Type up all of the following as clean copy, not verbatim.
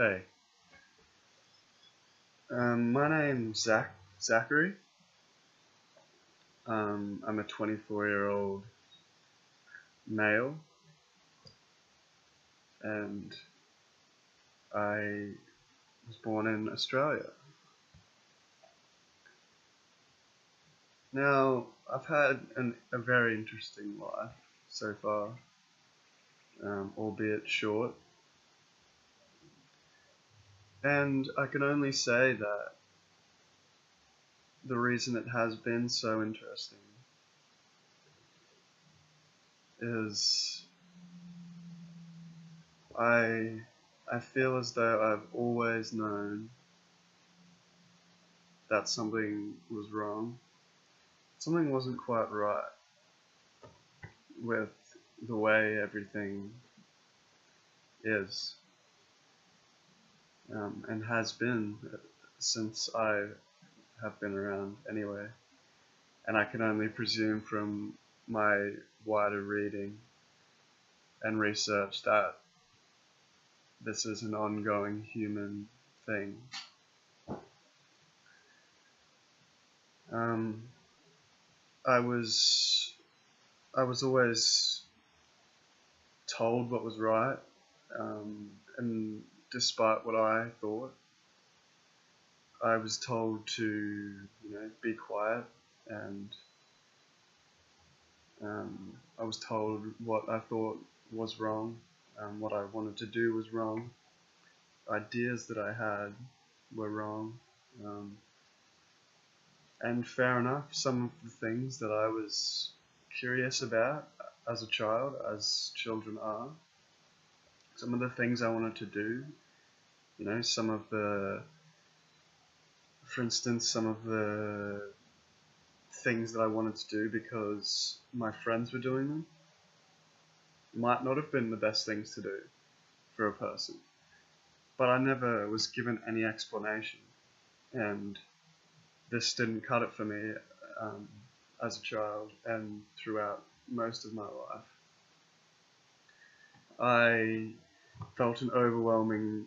Hey, my name's Zachary. I'm a 24-year-old male, and I was born in Australia. Now, I've had a very interesting life so far, albeit short, and I can only say that the reason it has been so interesting is I I feel as though I've always known that something was wrong. Something wasn't quite right with the way everything is, and has been since I have been around anyway. And I can only presume from my wider reading and research that this is an ongoing human thing. I was always told what was right, and despite what I thought, I was told to, be quiet, and I was told what I thought was wrong, what I wanted to do was wrong, ideas that I had were wrong, and fair enough, some of the things that I was curious about as a child, as children are, some of the things I wanted to do, for instance, some of the things that I wanted to do because my friends were doing them might not have been the best things to do for a person. But I never was given any explanation, and this didn't cut it for me as a child and throughout most of my life. I felt an overwhelming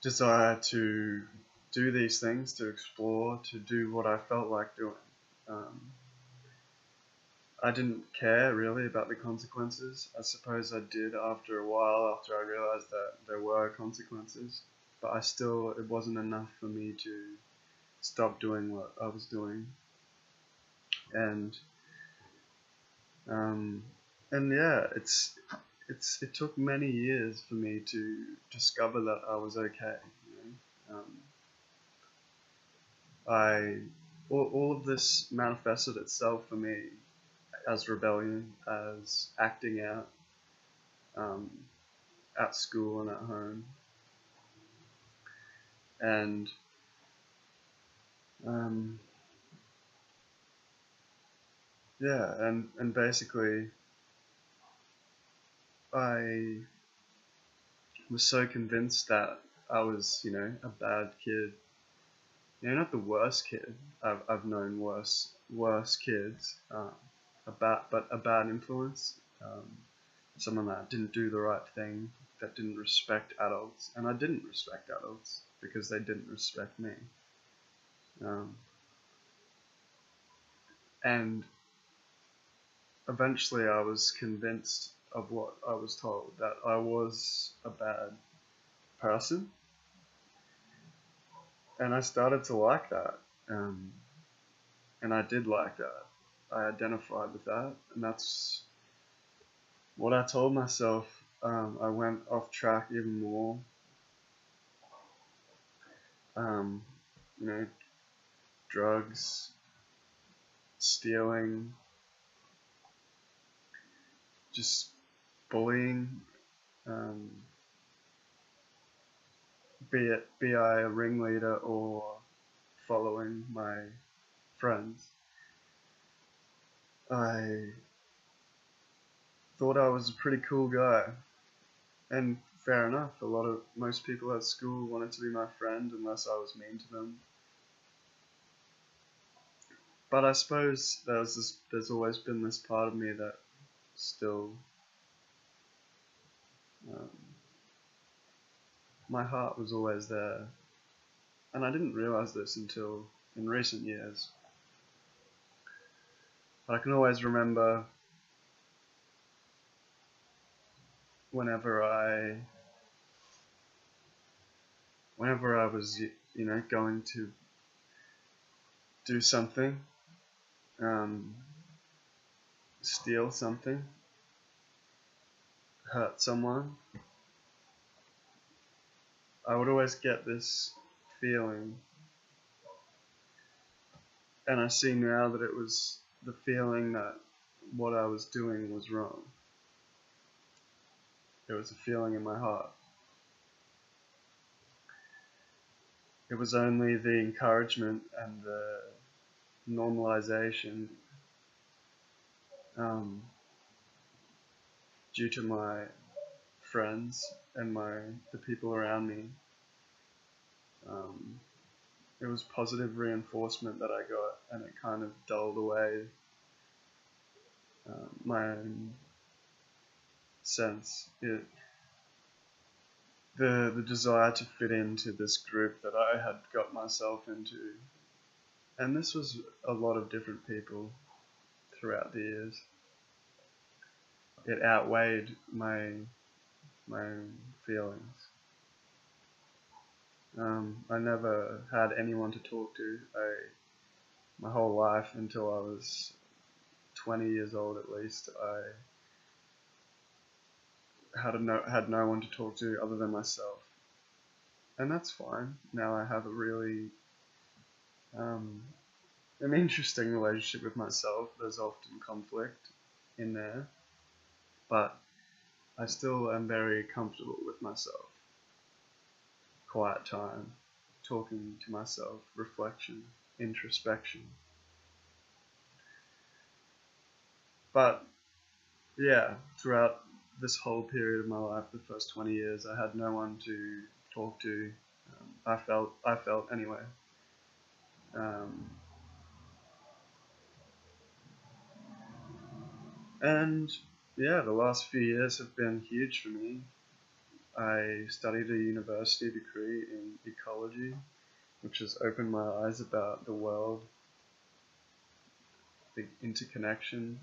desire to do these things, to explore, to do what I felt like doing. I didn't care really about the consequences. I suppose I did after a while, after I realized that there were consequences, but it wasn't enough for me to stop doing what I was doing. And yeah, it took many years for me to discover that I was okay. All of this manifested itself for me as rebellion, as acting out at school and at home, and and basically I was so convinced that I was, a bad kid. Not the worst kid. I've known worse kids. But a bad influence. Someone that didn't do the right thing, that didn't respect adults, and I didn't respect adults because they didn't respect me. And eventually I was convinced of what I was told, that I was a bad person, and I started to like that, and I did like that. I identified with that, and that's what I told myself. I went off track even more. Drugs, stealing, just bullying, be I a ringleader or following my friends. I thought I was a pretty cool guy, and fair enough, most people at school wanted to be my friend unless I was mean to them. But I suppose there's always been this part of me that still my heart was always there. And I didn't realize this until in recent years. But I can always remember whenever I was, going to do something, steal something, hurt someone, I would always get this feeling, and I see now that it was the feeling that what I was doing was wrong. It was a feeling in my heart. It was only the encouragement and the normalization due to my friends and the people around me. It was positive reinforcement that I got, and it kind of dulled away my own sense. The desire to fit into this group that I had got myself into, and this was a lot of different people throughout the years. It outweighed my own feelings. I never had anyone to talk to. My whole life until I was 20 years old at least, I had no one to talk to other than myself. And that's fine. Now I have a really an interesting relationship with myself. There's often conflict in there, but I still am very comfortable with myself. Quiet time, talking to myself, reflection, introspection. But yeah, throughout this whole period of my life, the first 20 years, I had no one to talk to. I felt anyway. And yeah, the last few years have been huge for me. I studied a university degree in ecology, which has opened my eyes about the world, the interconnection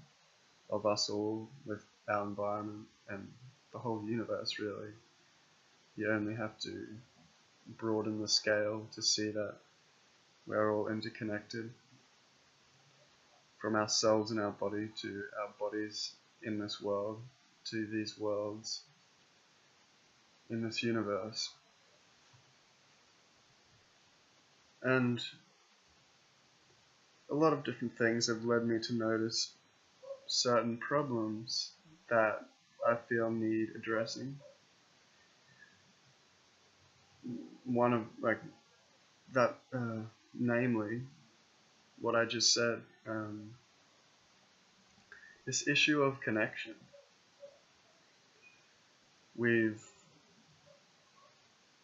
of us all with our environment and the whole universe, really. You only have to broaden the scale to see that we're all interconnected, from ourselves and our body to our bodies in this world, to these worlds in this universe. And a lot of different things have led me to notice certain problems that I feel need addressing. One of that, namely, what I just said, this issue of connection.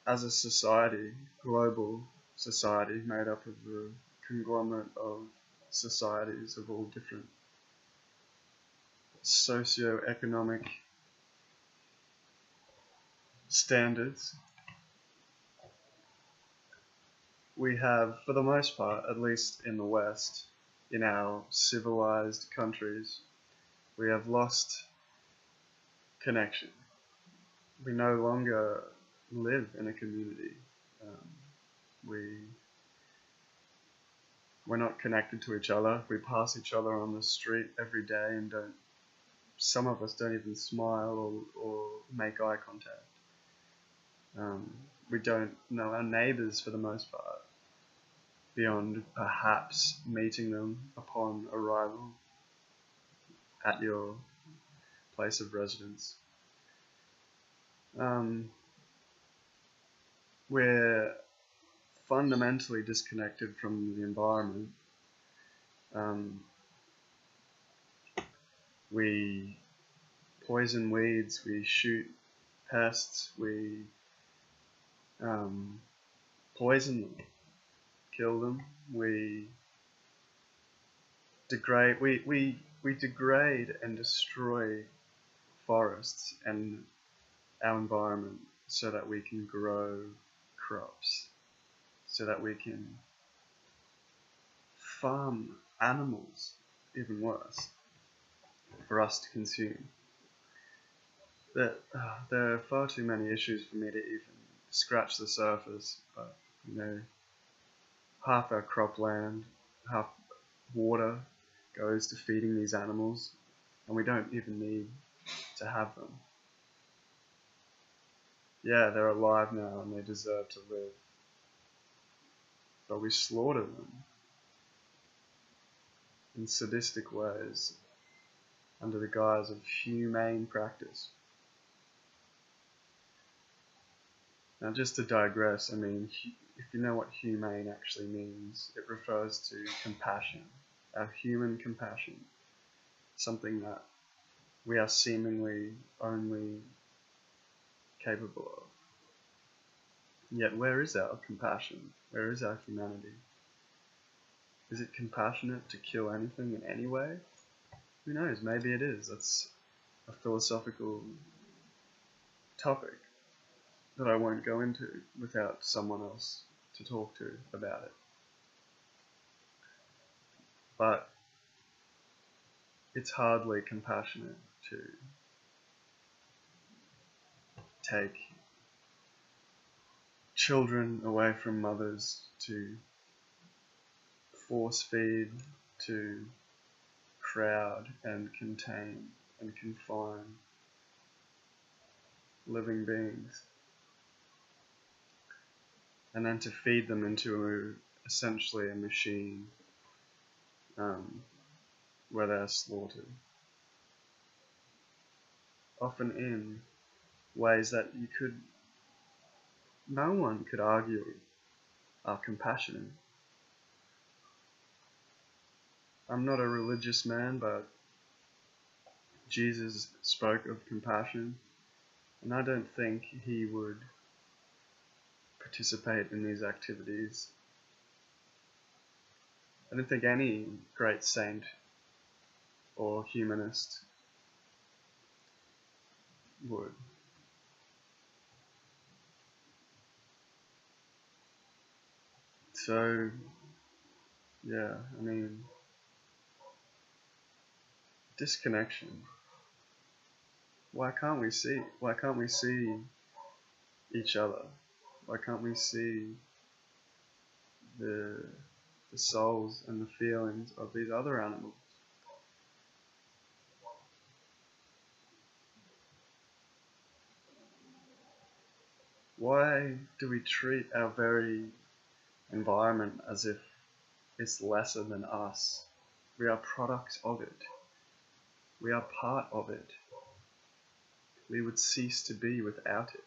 As a society, global society made up of a conglomerate of societies of all different socio-economic standards, we have, for the most part, at least in the West, in our civilized countries, we have lost connection. We no longer live in a community. We're not connected to each other. We pass each other on the street every day and some of us don't even smile or make eye contact. We don't know our neighbours for the most part, beyond perhaps meeting them upon arrival at your place of residence. We're fundamentally disconnected from the environment. We poison weeds, we shoot pests, we poison them, kill them, we degrade and destroy forests and our environment so that we can grow crops, so that we can farm animals, even worse, for us to consume. There are far too many issues for me to even scratch the surface, but half our cropland, half water goes to feeding these animals, and we don't even need to have them. Yeah, they're alive now and they deserve to live, but we slaughter them in sadistic ways under the guise of humane practice. Now, just to digress, I mean, if you know what humane actually means, it refers to compassion, our human compassion, something that we are seemingly only capable of. Yet where is our compassion? Where is our humanity? Is it compassionate to kill anything in any way? Who knows, maybe it is. That's a philosophical topic that I won't go into without someone else to talk to about it. But it's hardly compassionate to take children away from mothers, to force feed, to crowd and contain and confine living beings, and then to feed them into essentially a machine where they're slaughtered, often in ways that no one could argue are compassionate. I'm not a religious man, but Jesus spoke of compassion, and I don't think he would participate in these activities. I don't think any great saint or humanist would. So, yeah, I mean, disconnection. Why can't we see each other? Why can't we see the souls and the feelings of these other animals? Why do we treat our very environment as if it's lesser than us? We are products of it. We are part of it. We would cease to be without it.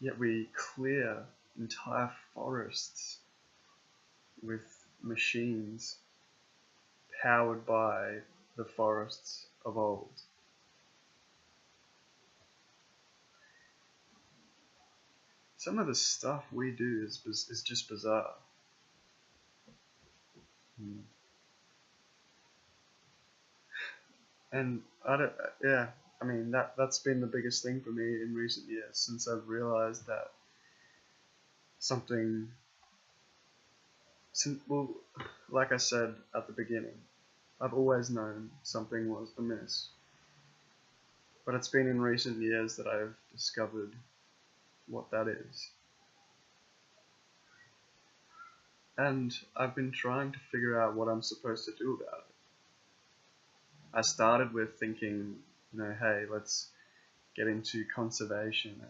Yet we clear entire forests with machines powered by the forests of old. Some of the stuff we do is just bizarre. And I mean, that's been the biggest thing for me in recent years, since I've realized that well, like I said at the beginning, I've always known something was amiss. But it's been in recent years that I've discovered what that is. And I've been trying to figure out what I'm supposed to do about it. I started with thinking, hey, let's get into conservation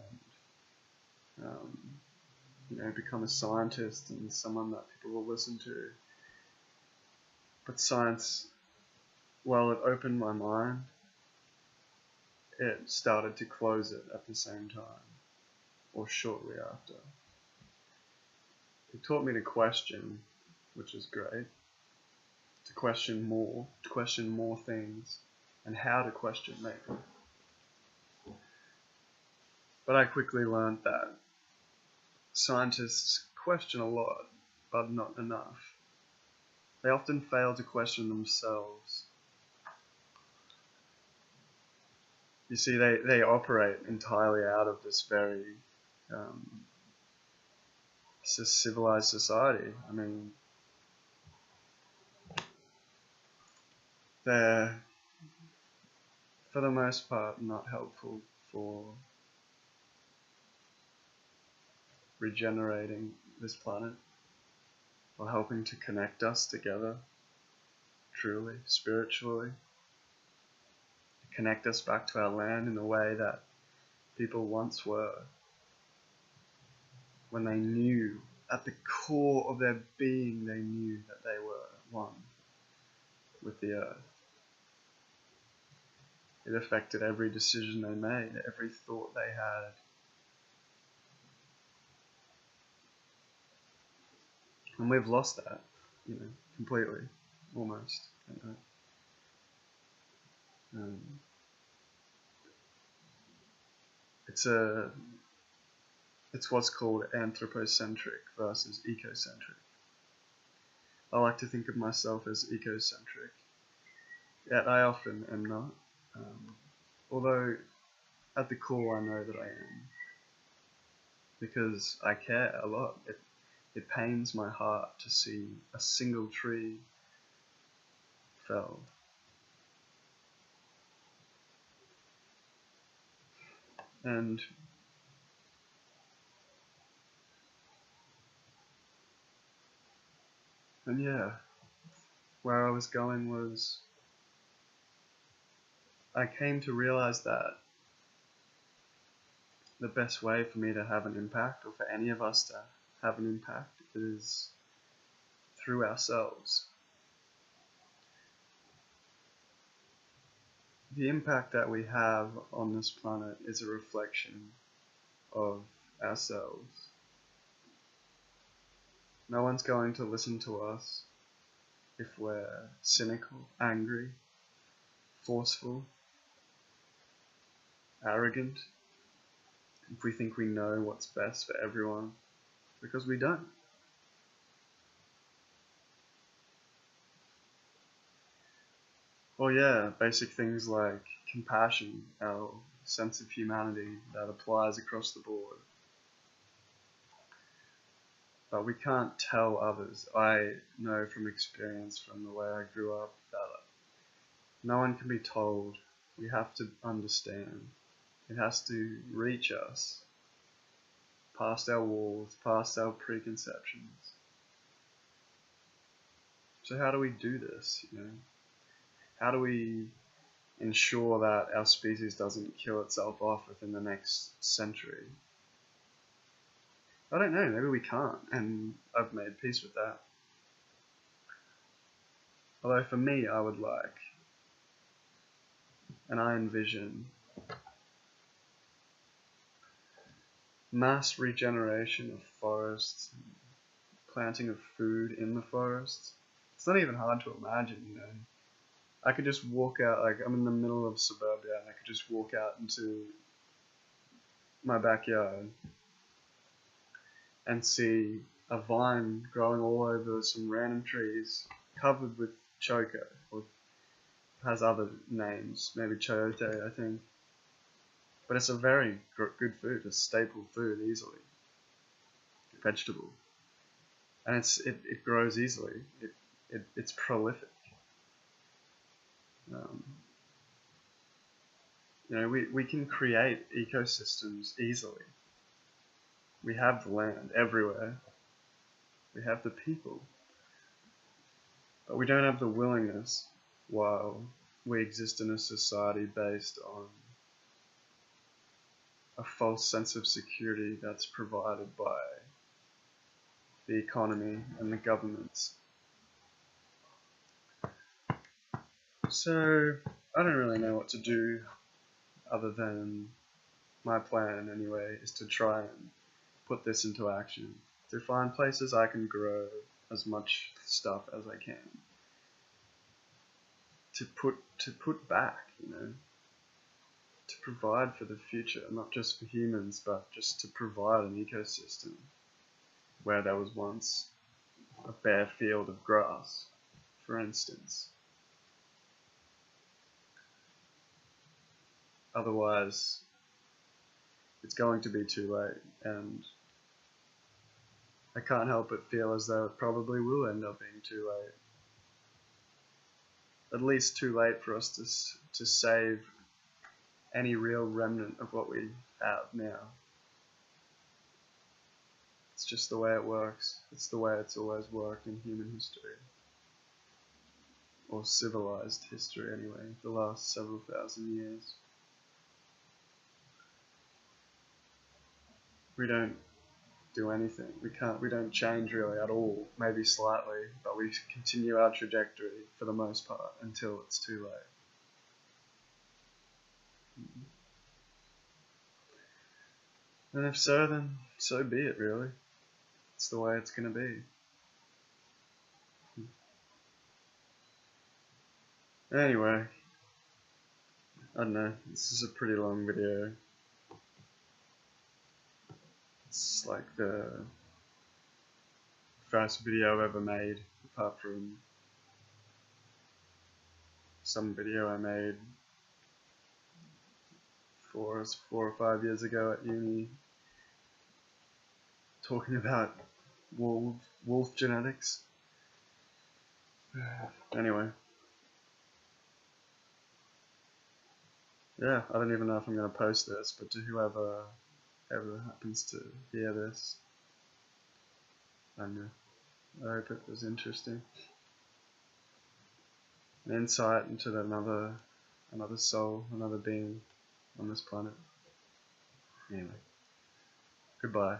and become a scientist and someone that people will listen to. But science, while it opened my mind, it started to close it at the same time, or shortly after. It taught me to question, which is great, to question more things, and how to question maybe. But I quickly learned that scientists question a lot, but not enough. They often fail to question themselves. You see, they operate entirely out of this very civilized society. I mean, they're, for the most part, not helpful for regenerating this planet, or helping to connect us together, truly, spiritually, connect us back to our land in the way that people once were, when they knew, at the core of their being, they knew that they were one with the earth. It affected every decision they made, every thought they had. And we've lost that, completely, almost. It's what's called anthropocentric versus ecocentric. I like to think of myself as ecocentric, yet I often am not. Although at the core I know that I am, because I care a lot. It pains my heart to see a single tree felled. And yeah, where I was going was, I came to realize that the best way for me to have an impact, or for any of us to have an impact, is through ourselves. The impact that we have on this planet is a reflection of ourselves. No one's going to listen to us if we're cynical, angry, forceful, arrogant, if we think we know what's best for everyone, because we don't. Well, yeah, basic things like compassion, our sense of humanity that applies across the board. But we can't tell others. I know from experience, from the way I grew up, that no one can be told. We have to understand. It has to reach us, past our walls, past our preconceptions. So how do we do this, How do we ensure that our species doesn't kill itself off within the next century? I don't know, maybe we can't, and I've made peace with that. Although for me, I would like, and I envision, mass regeneration of forests, planting of food in the forests. It's not even hard to imagine, I could just walk out, like I'm in the middle of suburbia, and I could just walk out into my backyard and see a vine growing all over some random trees covered with choco, or has other names, maybe chayote, I think. But it's a very good food, a staple food, easily. Vegetable. And it grows easily. It's prolific. We can create ecosystems easily. We have the land everywhere. We have the people. But we don't have the willingness, while we exist in a society based on a false sense of security that's provided by the economy and the governments. So I don't really know what to do, other than my plan anyway is to try and put this into action, to find places I can grow as much stuff as I can, to put back, to provide for the future, not just for humans, but just to provide an ecosystem where there was once a bare field of grass, for instance. Otherwise, it's going to be too late, and I can't help but feel as though it probably will end up being too late. At least too late for us to save any real remnant of what we have now. It's just the way it works. It's the way it's always worked in human history. Or civilized history anyway, the last several thousand years. We don't do anything. We don't change really at all, maybe slightly, but we continue our trajectory for the most part until it's too late. And if so, then so be it, really. It's the way it's going to be. Anyway, I don't know, this is a pretty long video. It's like the first video I've ever made, apart from some video I made 4 or 5 years ago at uni, talking about wolf genetics. Anyway. Yeah, I don't even know if I'm going to post this, but to whoever ever happens to hear this, I don't know. I hope it was interesting. An insight into another soul, another being on this planet. Anyway, goodbye.